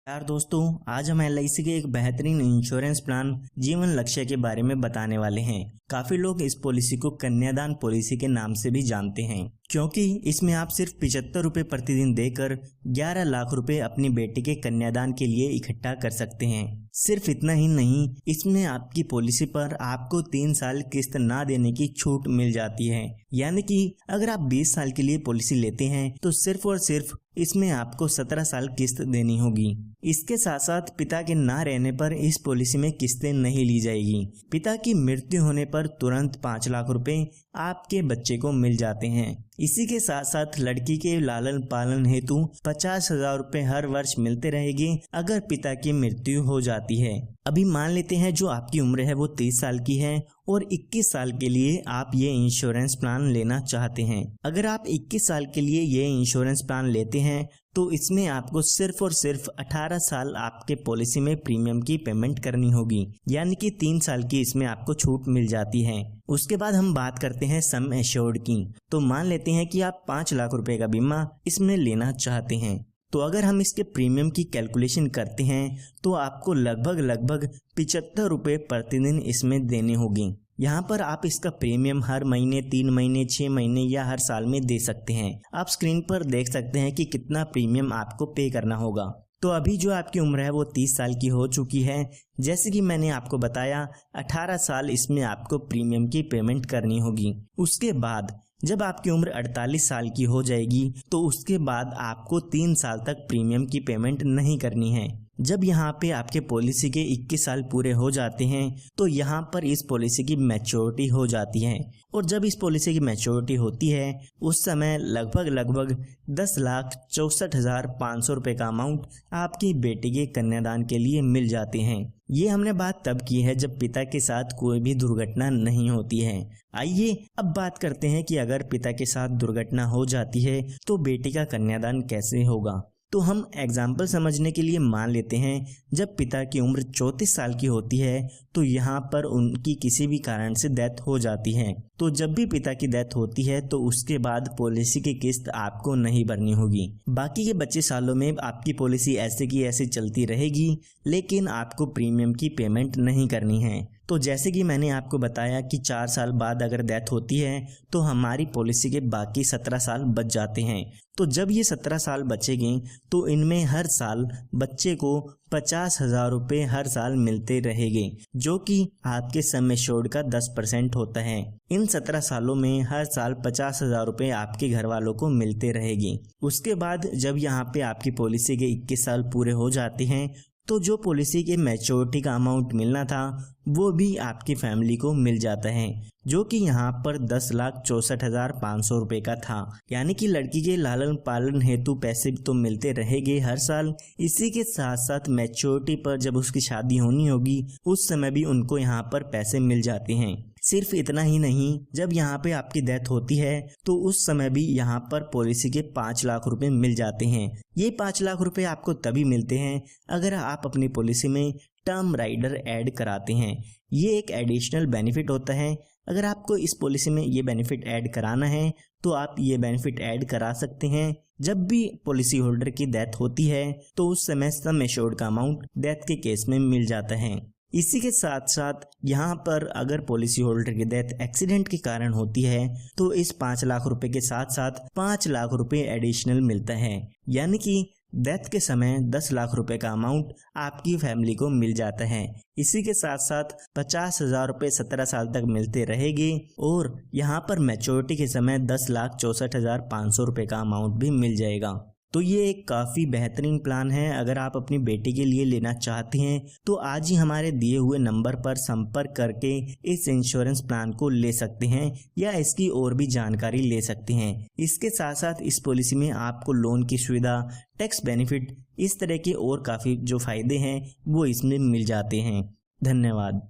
यार दोस्तों, आज हम LIC के एक बेहतरीन इंश्योरेंस प्लान जीवन लक्ष्य के बारे में बताने वाले हैं। काफी लोग इस पॉलिसी को कन्यादान पॉलिसी के नाम से भी जानते हैं, क्योंकि इसमें आप सिर्फ 75 रुपए प्रतिदिन देकर 11 लाख रुपए अपनी बेटी के कन्यादान के लिए इकट्ठा कर सकते हैं। सिर्फ इतना ही नहीं, इसमें आपकी पॉलिसी पर आपको 3 साल किस्त ना देने की छूट मिल जाती है। यानी कि अगर आप 20 साल के लिए पॉलिसी लेते हैं तो सिर्फ और सिर्फ इसमें आपको 17 साल किस्त देनी होगी। इसके साथ साथ पिता के ना रहने पर इस पॉलिसी में किस्तें नहीं ली जाएगी। पिता की मृत्यु होने पर तुरंत 5 लाख रुपए आपके बच्चे को मिल जाते हैं। इसी के साथ साथ लड़की के लालन पालन हेतु 50,000 रुपए हर वर्ष मिलते रहेंगे अगर पिता की मृत्यु हो जाती है। अभी मान लेते हैं जो आपकी उम्र है वो 30 साल की है और 21 साल के लिए आप ये इंश्योरेंस प्लान लेना चाहते हैं। अगर आप 21 साल के लिए ये इंश्योरेंस प्लान लेते हैं तो इसमें आपको सिर्फ और सिर्फ 18 साल आपके पॉलिसी में प्रीमियम की पेमेंट करनी होगी, यानी कि 3 साल की इसमें आपको छूट मिल जाती है। उसके बाद हम बात करते हैं सम एश्योर्ड की। तो मान लेते हैं कि आप 5 लाख रुपए का बीमा इसमें लेना चाहते हैं। तो अगर हम इसके प्रीमियम की कैलकुलेशन करते हैं तो आपको लगभग 75 रुपए प्रतिदिन इसमें देने होंगे। यहाँ पर आप इसका प्रीमियम हर महीने, 3 महीने, 6 महीने या हर साल में दे सकते हैं। आप स्क्रीन पर देख सकते हैं कि कितना प्रीमियम आपको पे करना होगा। तो अभी जो आपकी उम्र है वो 30 साल की हो चुकी है। जैसे कि मैंने आपको बताया, 18 साल इसमें आपको प्रीमियम की पेमेंट करनी होगी। उसके बाद जब आपकी उम्र 48 साल की हो जाएगी तो उसके बाद आपको 3 साल तक प्रीमियम की पेमेंट नहीं करनी है। जब यहाँ पे आपके पॉलिसी के 21 साल पूरे हो जाते हैं तो यहाँ पर इस पॉलिसी की मैच्योरिटी हो जाती है, और जब इस पॉलिसी की मैच्योरिटी होती है उस समय लगभग 10,64,500 रुपए का अमाउंट आपकी बेटी के कन्यादान के लिए मिल जाते हैं। ये हमने बात तब की है जब पिता के साथ कोई भी दुर्घटना नहीं होती है। आइए अब बात करते हैं कि अगर पिता के साथ दुर्घटना हो जाती है तो बेटी का कन्यादान कैसे होगा। तो हम एग्जाम्पल समझने के लिए मान लेते हैं जब पिता की उम्र 34 साल की होती है तो यहाँ पर उनकी किसी भी कारण से डेथ हो जाती है। तो जब भी पिता की डेथ होती है तो उसके बाद पॉलिसी की किस्त आपको नहीं भरनी होगी। बाकी के बचे सालों में आपकी पॉलिसी ऐसे की ऐसे चलती रहेगी, लेकिन आपको प्रीमियम की पेमेंट नहीं करनी है। तो जैसे कि मैंने आपको बताया कि 4 साल बाद अगर डेथ होती है तो हमारी पॉलिसी के बाकी 17 साल बच जाते हैं। तो जब ये 17 साल बचेंगे तो इनमें हर साल बच्चे को 50,000 रुपए हर साल मिलते रहेंगे, जो कि आपके सम एश्योर्ड का 10% होता है। इन 17 सालों में हर साल 50,000 रुपए आपके घर वालों को मिलते रहेंगे। उसके बाद जब यहाँ पे आपकी पॉलिसी के 21 साल पूरे हो जाते हैं तो जो पॉलिसी के मैच्योरिटी का अमाउंट मिलना था वो भी आपकी फैमिली को मिल जाता है, जो कि यहाँ पर 10,64,500 रुपए का था। यानी कि लड़की के लालन पालन हेतु पैसे तो मिलते रहेंगे हर साल। इसी के साथ साथ मैच्योरिटी पर जब उसकी शादी होनी होगी उस समय भी उनको यहाँ पर पैसे मिल जाते हैं। सिर्फ इतना ही नहीं, जब यहाँ पे आपकी डेथ होती है तो उस समय भी यहाँ पर पॉलिसी के 5 लाख रुपए मिल जाते हैं। ये 5 लाख रुपए आपको तभी मिलते हैं अगर आप अपनी पॉलिसी में टर्म राइडर ऐड कराते हैं। ये एक एडिशनल बेनिफिट होता है। अगर आपको इस पॉलिसी में ये बेनिफिट ऐड कराना है तो आप ये बेनिफिट ऐड करा सकते हैं। जब भी पॉलिसी होल्डर की डेथ होती है तो उस समय सम एश्योर्ड का अमाउंट डेथ के केस में मिल जाता है। इसी के साथ साथ यहाँ पर अगर पॉलिसी होल्डर की डेथ एक्सीडेंट के कारण होती है तो इस 5 लाख रुपए के साथ साथ 5 लाख रुपए एडिशनल मिलता है। यानी कि डेथ के समय 10 लाख रुपए का अमाउंट आपकी फैमिली को मिल जाता है। इसी के साथ साथ 50,000 रुपए 17 साल तक मिलते रहेंगे, और यहाँ पर मैच्योरिटी के समय 10,64,500 रुपए का अमाउंट भी मिल जाएगा। तो ये एक काफ़ी बेहतरीन प्लान है। अगर आप अपनी बेटी के लिए लेना चाहते हैं तो आज ही हमारे दिए हुए नंबर पर संपर्क करके इस इंश्योरेंस प्लान को ले सकते हैं या इसकी और भी जानकारी ले सकते हैं। इसके साथ साथ इस पॉलिसी में आपको लोन की सुविधा, टैक्स बेनिफिट, इस तरह के और काफ़ी जो फायदे हैं वो इसमें मिल जाते हैं। धन्यवाद।